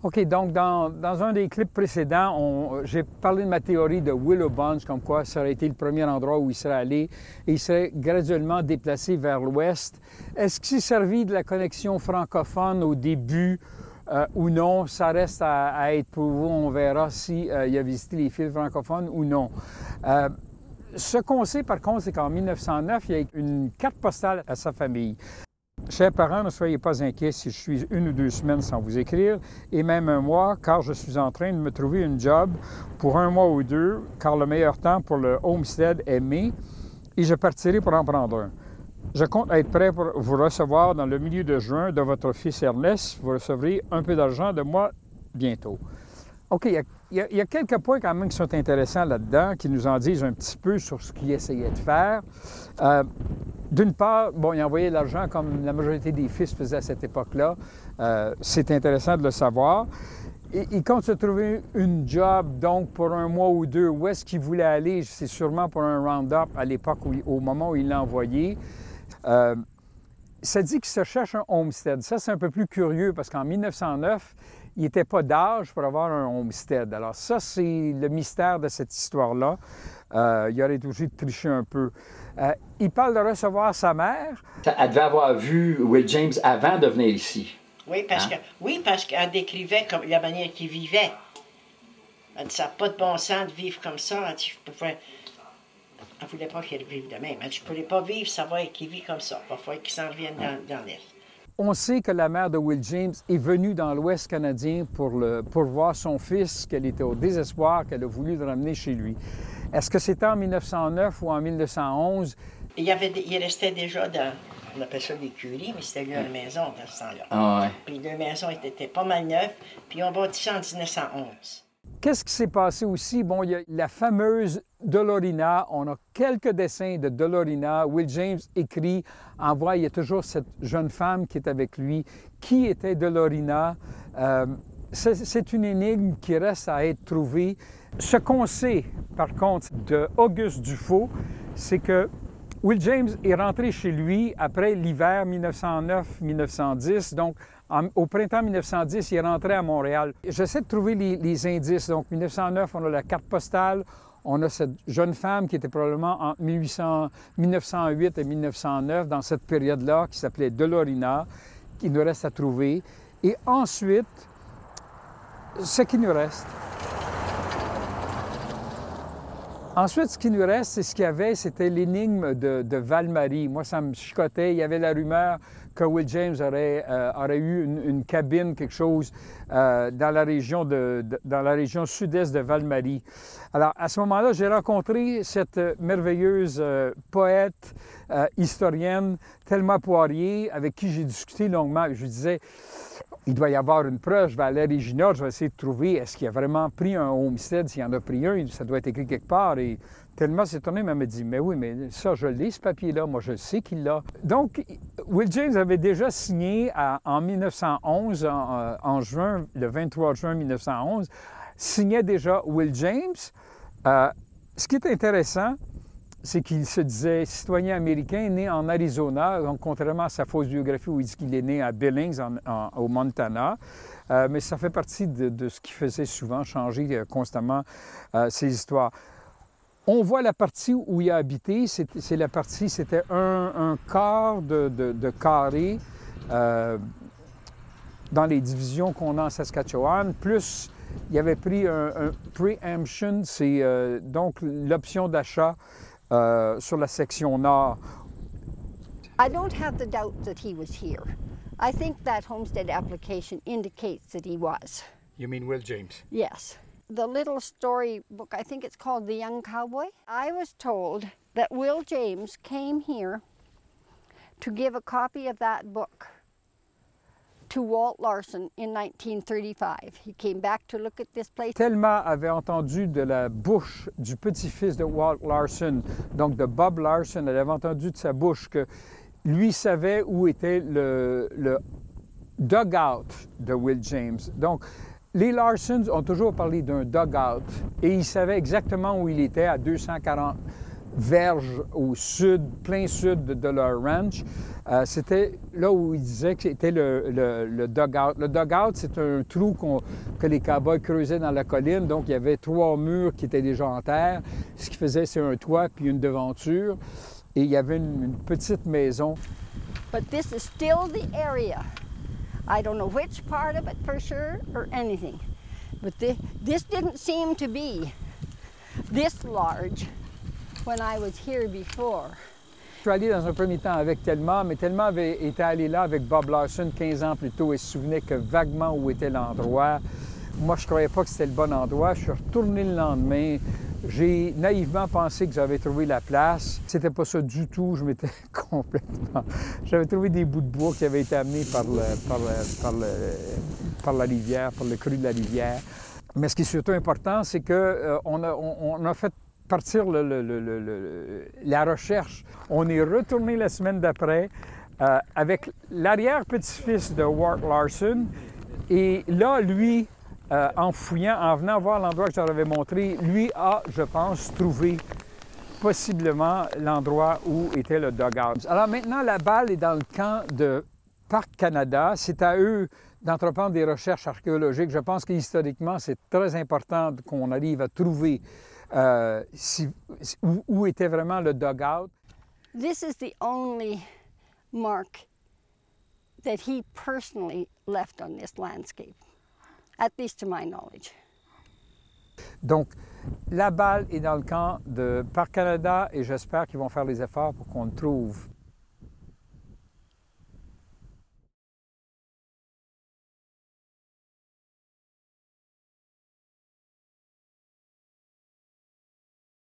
OK, donc dans un des clips précédents, j'ai parlé de ma théorie de Willow Bunch, comme quoi ça aurait été le premier endroit où il serait allé et il serait graduellement déplacé vers l'ouest. Est-ce qu'il s'est servi de la connexion francophone au début ou non? Ça reste à être prouvé. On verra s'il a visité les fils francophones ou non. Ce qu'on sait, par contre, c'est qu'en 1909, il y a une carte postale à sa famille. Chers parents, ne soyez pas inquiets si je suis 1 ou 2 semaines sans vous écrire, et même 1 mois, car je suis en train de me trouver une job pour 1 mois ou 2, car le meilleur temps pour le homestead est mai, et je partirai pour en prendre un. Je compte être prêt pour vous recevoir dans le milieu de juin de votre fils Ernest. Vous recevrez un peu d'argent de moi bientôt. OK, il y a quelques points quand même qui sont intéressants là-dedans, qui nous en disent un petit peu sur ce qu'il essayait de faire. D'une part, bon, il envoyait de l'argent comme la majorité des fils faisaient à cette époque-là. C'est intéressant de le savoir. Et il compte se trouver une job, donc, pour 1 mois ou 2. Où est-ce qu'il voulait aller? C'est sûrement pour un round-up à l'époque, au moment où il l'a envoyé. Ça dit qu'il se cherche un homestead. Ça, c'est un peu plus curieux parce qu'en 1909, il n'était pas d'âge pour avoir un homestead. Alors ça, c'est le mystère de cette histoire-là. Il aurait été obligé de tricher un peu. Il parle de recevoir sa mère. Elle devait avoir vu Will James avant de venir ici. Oui, parce qu'elle décrivait comme la manière qu'il vivait. Elle dit, ça n'a pas de bon sens de vivre comme ça. Elle dit, elle ne voulait pas qu'il vive de même. Elle dit, je ne pourrais pas vivre, savoir qu'il vit comme ça. Il va falloir qu'il s'en revienne dans l'Est. On sait que la mère de Will James est venue dans l'Ouest canadien pour voir son fils, qu'elle était au désespoir, qu'elle a voulu le ramener chez lui. Est-ce que c'était en 1909 ou en 1911? Il restait déjà dans, on appelle ça l'écurie, mais c'était une maison dans ce temps-là. Ah ouais. Puis les 2 maisons étaient pas mal neuves, puis on bâtit ça en 1911. Qu'est-ce qui s'est passé aussi? Bon, il y a la fameuse Dolorina. On a quelques dessins de Dolorina. Will James écrit, envoie, il y a toujours cette jeune femme qui est avec lui. Qui était Dolorina? C'est une énigme qui reste à être trouvée. Ce qu'on sait, par contre, de Auguste Dufault, c'est que Will James est rentré chez lui après l'hiver 1909-1910, donc au printemps 1910, il est rentré à Montréal. J'essaie de trouver les indices. Donc, 1909, on a la carte postale, on a cette jeune femme qui était probablement entre 1908 et 1909, dans cette période-là, qui s'appelait Dolorina, qui nous reste à trouver. Et ensuite, ce qui nous reste. Ensuite, ce qui nous reste, c'est ce qu'il y avait, c'était l'énigme de Val-Marie. Moi, ça me chicotait. Il y avait la rumeur que Will James aurait eu une cabine, quelque chose, dans la région sud-est de Val-Marie. Alors, à ce moment-là, j'ai rencontré cette merveilleuse poète, historienne, Thelma Poirier, avec qui j'ai discuté longuement. Je lui disais, il doit y avoir une preuve, je vais aller à Regina, je vais essayer de trouver, est-ce qu'il a vraiment pris un homestead? S'il en a pris un, ça doit être écrit quelque part. Et Thelma s'est tournée, mais elle m'a dit, mais oui, mais ça, je l'ai, ce papier-là, moi, je sais qu'il l'a. Donc, Will James avait déjà signé en 1911, en juin, le 23 juin 1911, signait déjà Will James. Ce qui est intéressant, c'est qu'il se disait citoyen américain né en Arizona, donc contrairement à sa fausse biographie où il dit qu'il est né à Billings, au Montana. Mais ça fait partie de ce qu'il faisait souvent, changer constamment ses histoires. On voit la partie où il a habité, c'était un quart de carré dans les divisions qu'on a en Saskatchewan, plus il avait pris un preemption, c'est donc l'option d'achat sur la section nord. I don't have the doubt that he was here. I think that homestead application indicates that he was. You mean Will James? Yes. The little story book, I think it's called The Young Cowboy. I was told that Will James came here to give a copy of that book to Walt Larson in 1935. He came back to look at this place. Thelma avait entendu de la bouche du petit-fils de Walt Larson, donc de Bob Larson, elle avait entendu de sa bouche que lui savait où était le dugout de Will James. Donc, les Larsons ont toujours parlé d'un dugout et ils savaient exactement où il était, à 240 verge au sud, plein sud de leur ranch. C'était là où ils disaient que c'était le dugout. Le dugout, c'est un trou que les cowboys creusaient dans la colline. Donc, il y avait 3 murs qui étaient déjà en terre. Ce qui faisait, c'est un toit puis une devanture. Et il y avait une petite maison. But this is still the area. I don't know which part of it for sure or anything. But this didn't seem to be this large when I was here before. Je suis allé dans un premier temps avec Thelma, mais Thelma avait été allée là avec Bob Larson 15 ans plus tôt et se souvenait que vaguement où était l'endroit. Moi, je ne croyais pas que c'était le bon endroit. Je suis retourné le lendemain. J'ai naïvement pensé que j'avais trouvé la place. C'était pas ça du tout. Je m'étais complètement... J'avais trouvé des bouts de bois qui avaient été amenés par la rivière, par le cru de la rivière. Mais ce qui est surtout important, c'est qu'on a fait partir la recherche. On est retourné la semaine d'après avec l'arrière-petit-fils de Walt Larson. Et là, lui, en fouillant, en venant voir l'endroit que je leur avais montré, lui a, je pense, trouvé possiblement l'endroit où était le dugout. Alors maintenant, la balle est dans le camp de Parc Canada. C'est à eux d'entreprendre des recherches archéologiques. Je pense qu'historiquement, c'est très important qu'on arrive à trouver où était vraiment le dugout. This is the only mark that he personally left on this landscape, at least to my knowledge. Donc, la balle est dans le camp de Parc Canada et j'espère qu'ils vont faire les efforts pour qu'on le trouve.